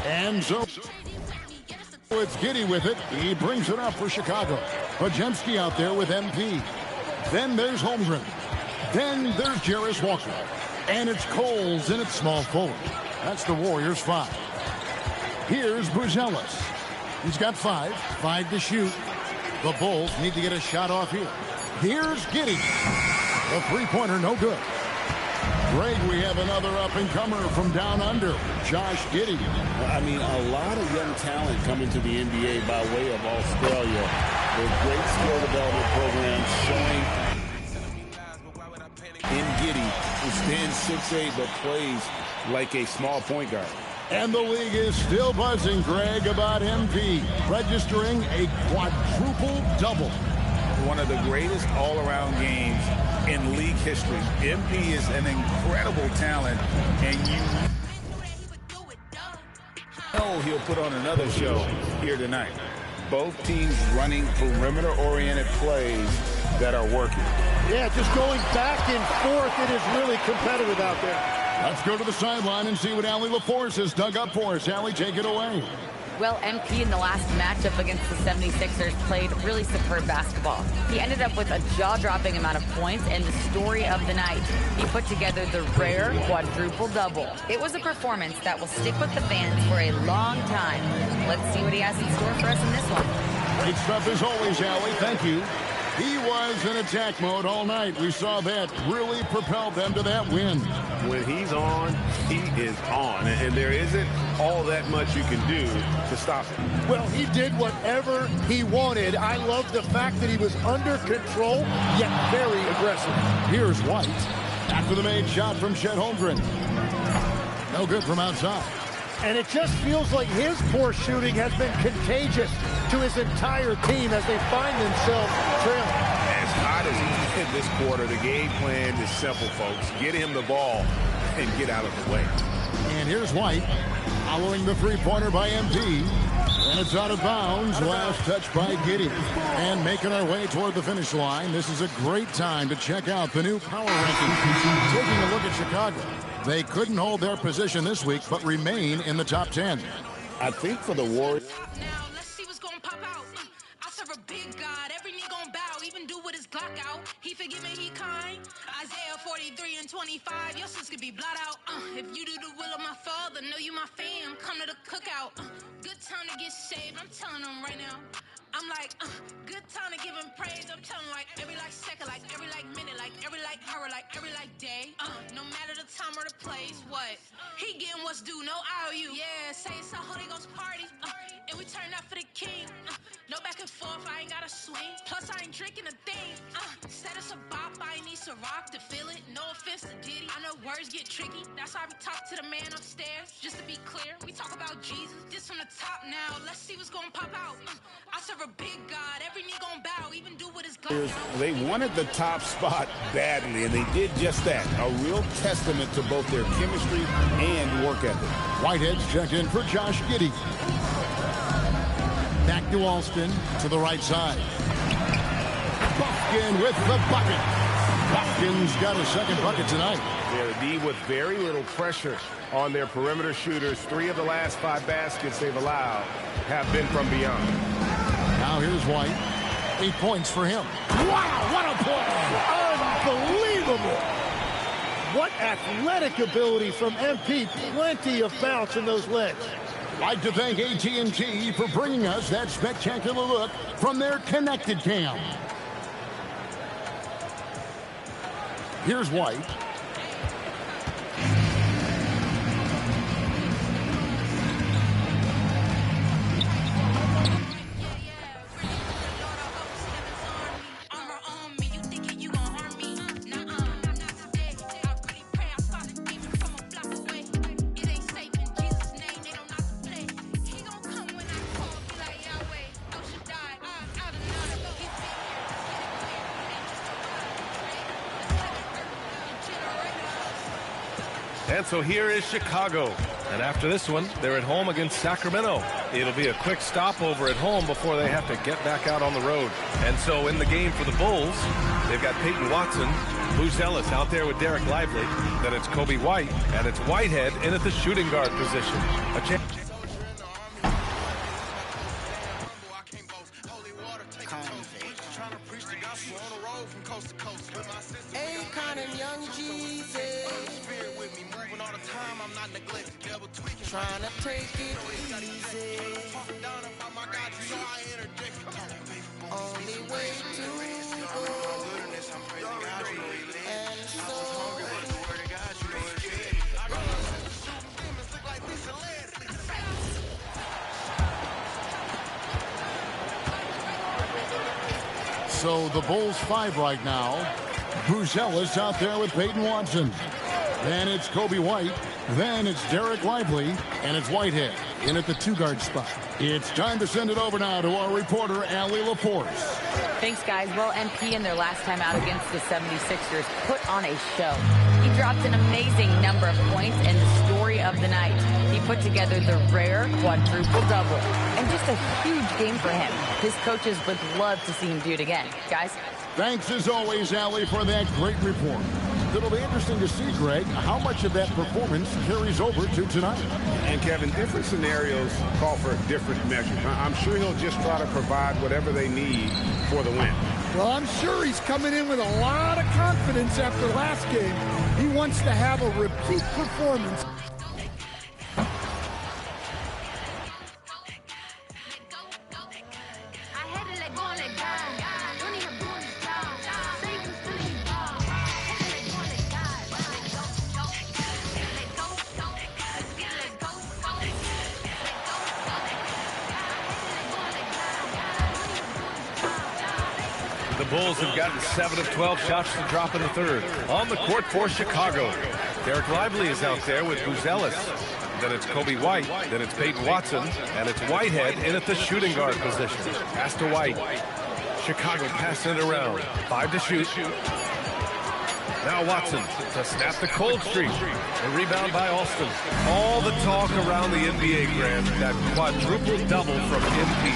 And so it's Giddey with it. He brings it up for Chicago. Podziemski out there with MP. Then there's Holmgren. Then there's Jarris Walker. And it's Coles in its small forward. That's the Warriors' 5. Here's Buzelis. He's got 5. 5 to shoot. The Bulls need to get a shot off here. Here's Giddey. The three-pointer, no good. Greg, we have another up-and-comer from down under, Josh Giddey. I mean, a lot of young talent coming to the NBA by way of Australia. With great skill development programs showing in Giddey, who stands 6'8", but plays like a small point guard. And the league is still buzzing, Greg, about MP, registering a quadruple double. One of the greatest all-around games in league history. MP is an incredible talent, and you know he'll put on another show here tonight. Both teams running perimeter-oriented plays that are working. Yeah, just going back and forth. It is really competitive out there. Let's go to the sideline and see what Allie LaForce has dug up for us. Allie, take it away. Well, MP in the last matchup against the 76ers played really superb basketball. He ended up with a jaw-dropping amount of points and the story of the night. He put together the rare quadruple double. It was a performance that will stick with the fans for a long time. Let's see what he has in store for us in this one. Great stuff as always, Allie. Thank you. He was in attack mode all night. We saw that really propelled them to that win. When he's on, he is on. And there isn't all that much you can do to stop him. Well, he did whatever he wanted. I love the fact that he was under control, yet very aggressive. Here's White. After the made shot from Chet Holmgren. No good from outside. And it just feels like his poor shooting has been contagious to his entire team as they find themselves trailing. As hot as he is this quarter, the game plan is simple, folks. Get him the ball and get out of the way. And here's White, following the three-pointer by MP. And it's out of bounds. Last touch by Giddey. And making our way toward the finish line. This is a great time to check out the new power rankings. Taking a look at Chicago. They couldn't hold their position this week, but remain in the top 10. I think for the Warriors. Now, let's see what's going to pop out. I serve a big God. Every knee going to bow, even do with his Glock out. He forgive me, he kind. Isaiah 43:25. Your sis could be blot out. If you do the will of my Father, know you my fam. Come to the cookout. Good time to get saved. I'm telling them right now. I'm like, good time to give him praise. I'm telling like every like second, like every like minute, like every like hour, like every like day. No matter the time or the place, what? He getting what's due, no IOU. Yeah, say it's a Holy Ghost party. And we turn up for the king. No back and forth, I ain't gotta swing. Plus I ain't drinking a thing. Said it's a bop, I ain't need to rock to feel it. No offense to Diddy. I know words get tricky. That's why we talk to the man upstairs. Just to be clear, we talk about Jesus. This from the top now. Let's see what's gonna pop out. I serve a big God. Every knee gonna bow, even do what is God. They wanted the top spot badly, and they did just that. A real testament to both their chemistry and work ethic. Whitehead's checked in for Josh Giddey. Back to Alston to the right side. Buffkin with the bucket. Buffkin's got a second bucket tonight. Yeah, the D with very little pressure on their perimeter shooters. 3 of the last 5 baskets they've allowed have been from beyond. Now here's White. 8 points for him. Wow, what a play! Unbelievable! What athletic ability from MP. Plenty of bounce in those legs. Like to thank AT&T for bringing us that spectacular look from their connected cam. Here's White. And so here is Chicago. And after this one, they're at home against Sacramento. It'll be a quick stopover at home before they have to get back out on the road. And so in the game for the Bulls, they've got Peyton Watson, Buzelis out there with Derek Lively. Then it's Kobe White, and it's Whitehead in at the shooting guard position. Trying to take it easy. Only way to go. And so So the Bulls 5 right now. Buzelis out there with Peyton Watson. Then it's Kobe White. Then it's Derek Lively. And it's Whitehead in at the 2-guard spot. It's time to send it over now to our reporter, Allie LaForce. Thanks, guys. Well, MP in their last time out against the 76ers put on a show. He dropped an amazing number of points and the story of the night. He put together the rare quadruple-double. And just a huge game for him. His coaches would love to see him do it again. Guys? Thanks, as always, Allie, for that great report. It'll be interesting to see, Greg, how much of that performance carries over to tonight. And, Kevin, different scenarios call for different measures. I'm sure he'll just try to provide whatever they need for the win. Well, I'm sure he's coming in with a lot of confidence after last game. He wants to have a repeat performance. The Bulls have gotten 7 of 12 shots to drop in the third. On the court for Chicago, Derek Lively is out there with Buzelis. Then it's Kobe White. Then it's Peyton Watson. And it's Whitehead in at the shooting guard position. Pass to White. Chicago passing it around. 5 to shoot. Now Watson to snap the cold streak. A rebound by Alston. All the talk around the NBA, Grant, that quadruple-double from MP.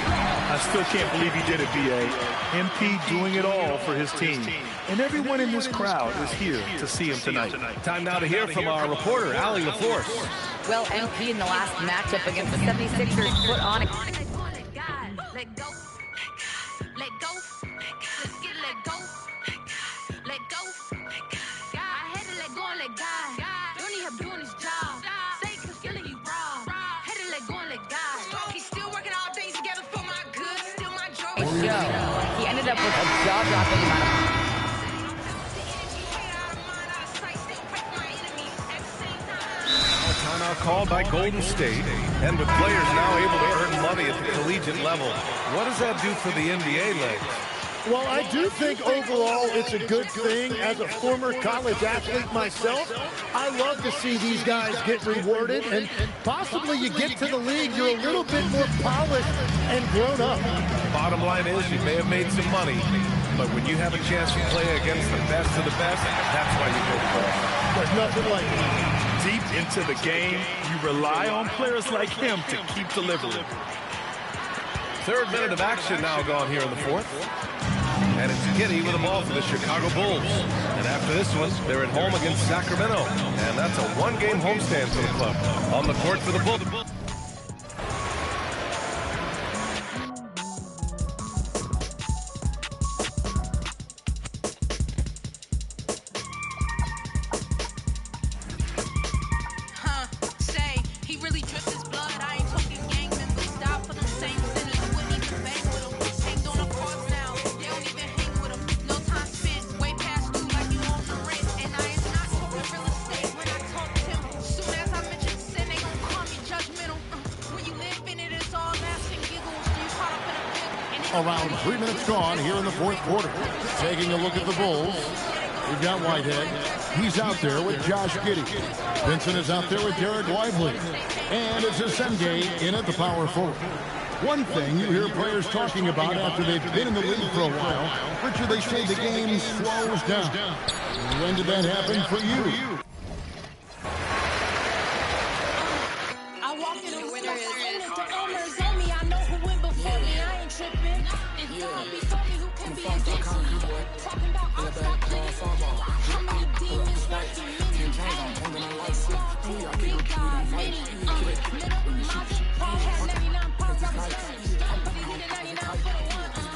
I still can't believe he did it, B.A. MP doing it all for his team. And everyone in this crowd is here to see him tonight. Time now to hear from our reporter, Allie LaForce. Well, MP in the last matchup against the 76ers put on a... Let go. Let go. Let's get let go. Let go. I had to let go and let God. Don't need him doing his job. Say cause feeling you raw. Had to let go and let God. He's still working all things together for my good. Still my joy. He ended up with a jaw-dropping amount of... Timeout called by Golden State, and with players now able to earn money at the collegiate level, what does that do for the NBA league? Well, I do think overall it's a good thing. As a former college athlete myself, I love to see these guys get rewarded, and possibly you get to the league, you're a little bit more polished and grown up. Bottom line is you may have made some money, but when you have a chance to play against the best of the best, that's why you go pro. There's nothing like it. Deep into the game, you rely on players like him to keep delivering. Third minute of action now gone here in the fourth. And it's Giddy with the ball for the Chicago Bulls. And after this one, they're at home against Sacramento. And that's a one-game homestand for the club. On the court for the Bulls. Around 3 minutes gone here in the fourth quarter. Taking a look at the Bulls. We've got Whitehead. He's out there with Josh Giddey. Vincent is out there with Derek Lively. And it's Asenge in at the power forward. One thing you hear players talking about after they've been in the league for a while, Richard, they say the game slows down. When did that happen for you? I walk in the winner is on me. I know who went before me. I ain't tripping. If God before me, who can be against me? Talking about outside players. How many demons working many? Hey, small team, big God, many. Middle logic, Paul had 99 pounds. I was done, but he hit it 99 for the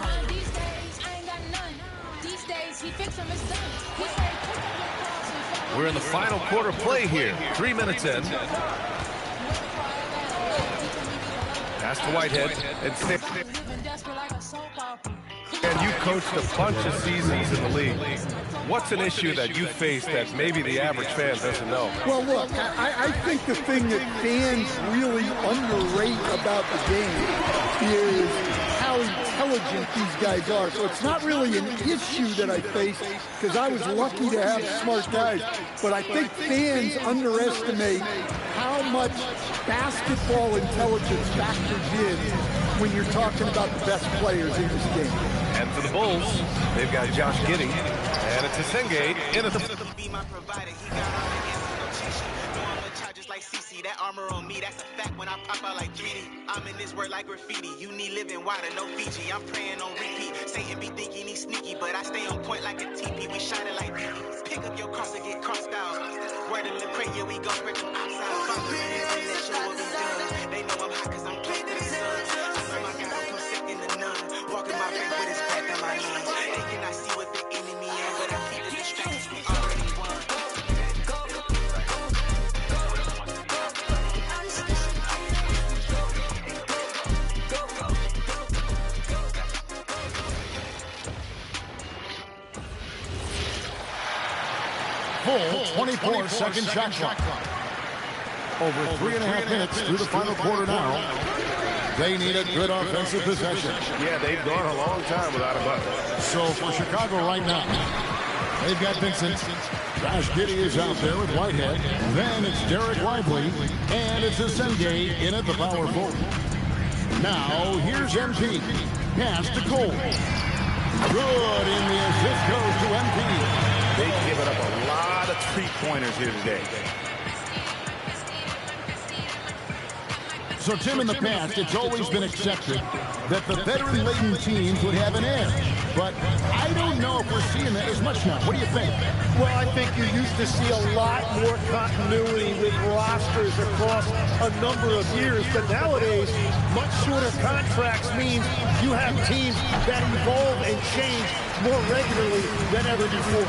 one. These days, I ain't got none. These days, he fix them, it's done. He said, We're in the final quarter play here. 3 minutes in. Pass to Whitehead. And you coached a bunch of seasons in the league. What's an issue that you face that maybe the average fan doesn't know? Well, look, I think the thing that fans really underrate about the game is how intelligent these guys are. So it's not really an issue that I face because I was lucky to have smart guys. But I think fans underestimate how much basketball intelligence factors in when you're talking about the best players in this game. And for the Bulls, they've got Josh Giddey, and it's Senge in at the... Like CC, that armor on me, that's a fact when I pop out like 3D. I'm in this word like graffiti. You need living water, no Fiji. I'm praying on repeat. Satan be thinking he's sneaky, but I stay on point like a TP. We shot it like DP. Pick up your cross and get crossed out. Word in the crate, yeah, we gon' spread them outside. Father, let show what we done. They know I'm hot cause I'm close to the sun. I swear my God, I'm come second to none. Walking my face with his back on my lungs. They cannot see what the enemy is, but I keep the distractions. We already won. Full 24-second shot clock. Over 3.5 minutes through the final quarter now. They need a good offensive possession. Yeah, they've gone a long time without a bucket. So for Chicago right now, they've got Vincent. Josh Giddey is out there with Whitehead. Then it's Derek Lively. And it's Senge in at the power forward. Now here's MP. Pass to Cole. Good, and the assist goes to MP. They've given up a lot of three-pointers here today. So, Tim, in the past, it's always been accepted that the veteran-laden teams would have an edge. But I don't know if we're seeing that as much now. What do you think? Well, I think you used to see a lot more continuity with rosters across a number of years. But nowadays, much shorter contracts means you have teams that evolve and change more regularly than ever before.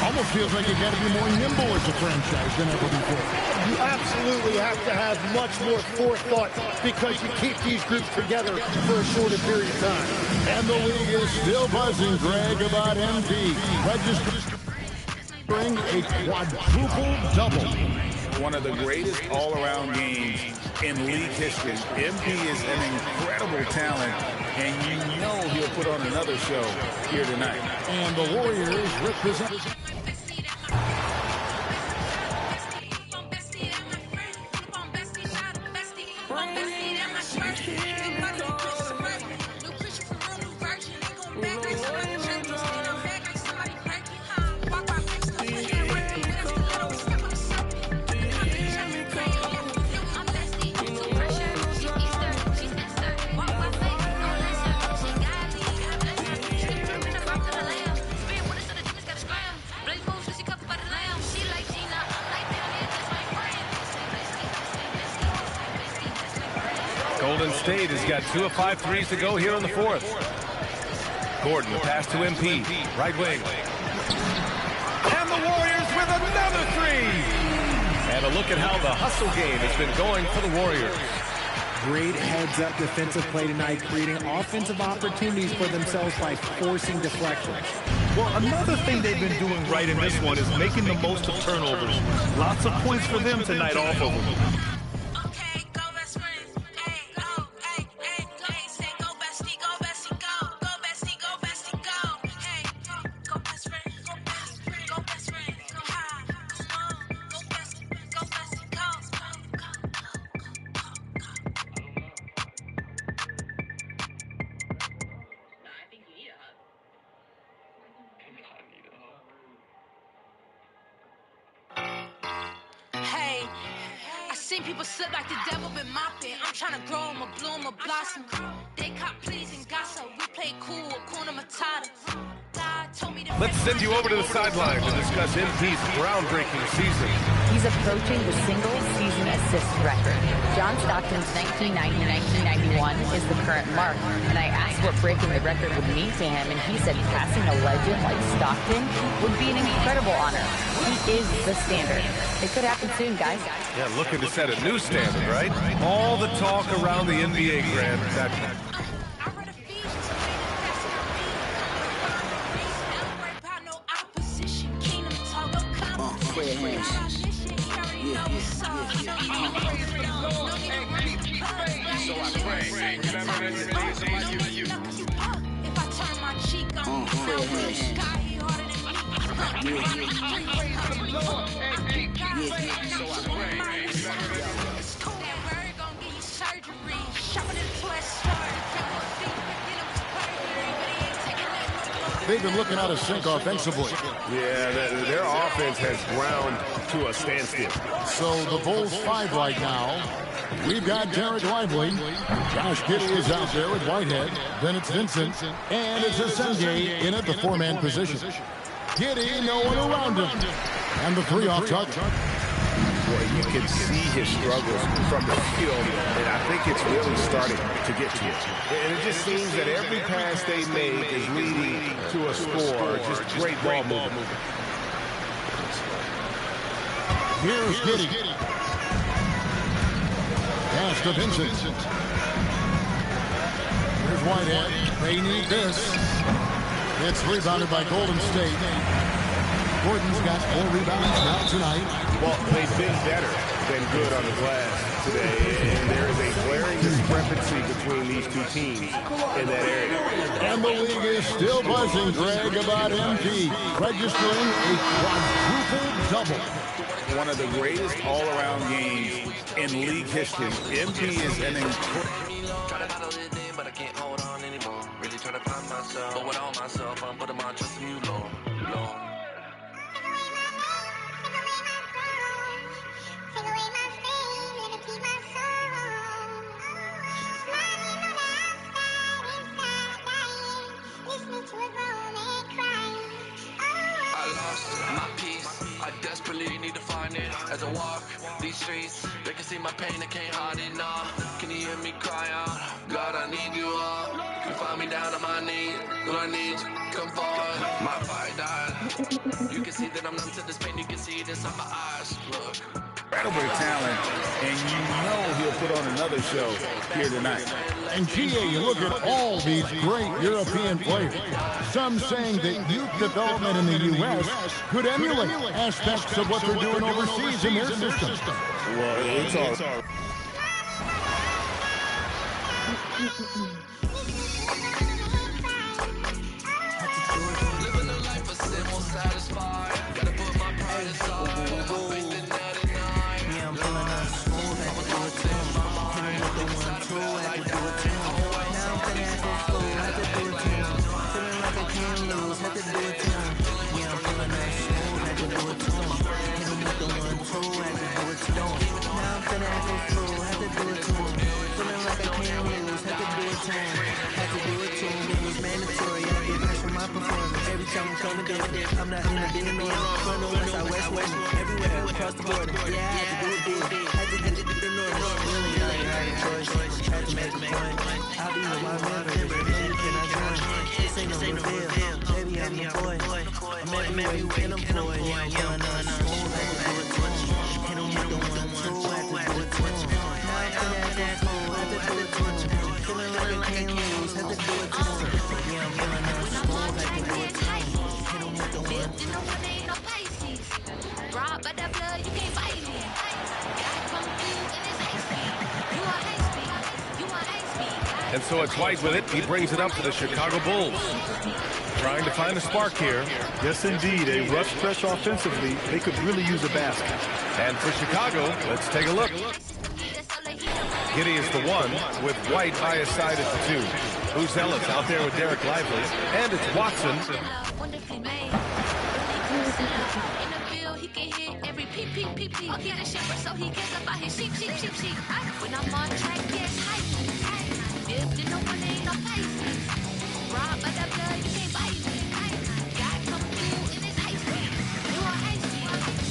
Almost feels like you got to be more nimble as a franchise than ever before. You absolutely have to have much more forethought because you keep these groups together for a shorter period of time. And the league is still buzzing, Greg, about MP. Registering a quadruple-double. One of the greatest all-around games in league history. MP is an incredible talent, and you know he'll put on another show here tonight. And the Warriors represent... Golden State has got 2 of 5 threes to go here in the fourth. Gordon, the pass to MP, right wing. And the Warriors with another three. And a look at how the hustle game has been going for the Warriors. Great heads-up defensive play tonight, creating offensive opportunities for themselves by forcing deflections. Well, another thing they've been doing right in this one is making the most of turnovers. Lots of points for them tonight off of them. Seen people slip like the devil been mopping. I'm trying to grow 'em a bloom, a blossom. They caught pleas and gossip. We play cool, Kuna Matata. God told me to... Let's send you over to the sideline to discuss MP's groundbreaking season. He's approaching the single-season assist record. John Stockton's 1990-1991 is the current mark, and I asked what breaking the record would mean to him, and he said passing a legend like Stockton would be an incredible honor. He is the standard. It could happen soon, guys. Yeah, looking to set a a new standard, right? All the talk around the NBA, Grant, that They've been looking out of sync offensively. Yeah, their offense has ground to a standstill. So the Bulls 5 right now. We've got Derek Lively. Josh Giddey is out there with Whitehead. Then it's Vincent. And it's Asenge in at the four-man position. Giddey, no one around him. And the three off target. Boy, you can see his struggles from the field, and I think it's really starting to get to him. And it just seems that every pass they make is leading to a score. Just great ball movement. Here's Giddey. Pass to Vincent. Here's Whitehead. They need this. It's rebounded by Golden State. Gordon's got 4 rebounds now tonight. Well, they've been better than good on the glass today, and there is a glaring discrepancy between these two teams in that area. And the league is still buzzing, Greg, about MP registering a quadruple-double. One of the greatest all-around games in league history. MP is an incredible. But I can't hold on anymore. Really trying to find myself. But without myself, I'm putting my trust in you, Lord. I desperately need to find it as I walk these streets. They can see my pain, I can't hide it now. Can you hear me cry out? God, I need you all. You find me down on my knees. Lord, I need you, come forward. My fire died. You can see that I'm numb to this pain. You can see it inside my eyes. Look. Incredible talent, and you know he'll put on another show here tonight. And GA, you look at all these great European players. Some saying that youth development in the U.S. could emulate aspects of what they're doing overseas in their system. Well, it's all. Living a life of sin will satisfy. Gotta put my pride aside. I'm not in the bin or front or west, I west, everywhere across the border. Yeah, I had to do it big. Had to get it in the north. Really, I ain't had a choice. Had to make a point. I'll be the one member, but no, you cannot join. This ain't no reveal. Baby, I'm the boy. I'm everywhere you can employ. Yeah, I'm feeling unsmooth. Had to do it to him. Hit him with the 1-2. Had to do it to him. Now I'm feeling cool. Had to do it to him. Feeling like I can't lose. Had to do it to him. Yeah, I'm feeling unsmooth. Had to do it to him. You know what ain't no Pisces. Robbed by that blood, you can't fight me. God come through in his high speed. You are high speed. You are high speed. And so it's White with it. He brings it up to the Chicago Bulls. Trying to find a spark here. Yes, indeed. A rough stretch offensively. They could really use a basket. And for Chicago, let's take a look. Giddey is the one with White by his side at the 2. Uzellis out there with Derek Lively. And it's Watson. In the field, he can hit every peep. He the shepherd, so he cares about his sheep. When I'm on track, yes, hype. If you know what ain't no Pisces. Robbed by that blood, you can't fight me. God come through in his high speed. You are high speed.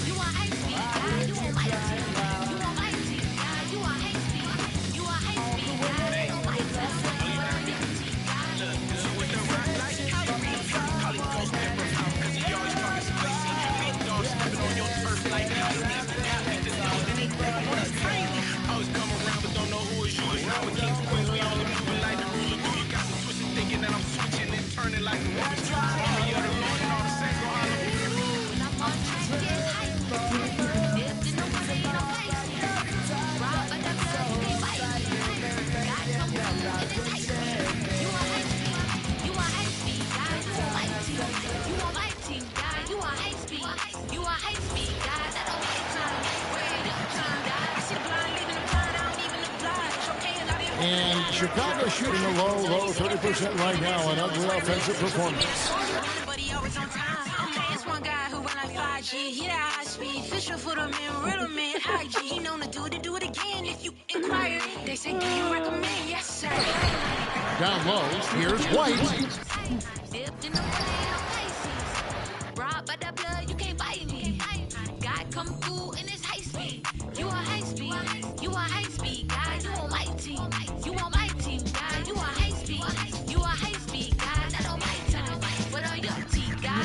You are high speed. God, you are mighty. You are mighty. God, you are high speed. You are high speed. God, you are mighty. Crazy. And Chicago shooting a low 30% right now. An ugly offensive performance. But he always on time. It's one guy who run like 5G. He that high speed. Fisher for the man, riddle man, IG. He known to do it again if you inquire. They say, do you recommend? Yes, sir. Down low, here's White. Dipped in the robbed by that blood, you can't buy me. God come through in this high speed. You a high speed. You a high speed guy. You on my team. You on my team, guy. You a high speed. You a high speed guy. Not on my time. What are your team, guy?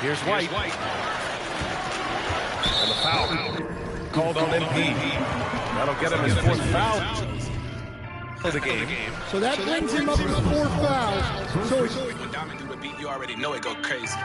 Here's White. And the foul called on MP. That'll get him his fourth foul of the game. So that brings him up to 4 fouls. So when Diamond do the beat, you already know it go crazy.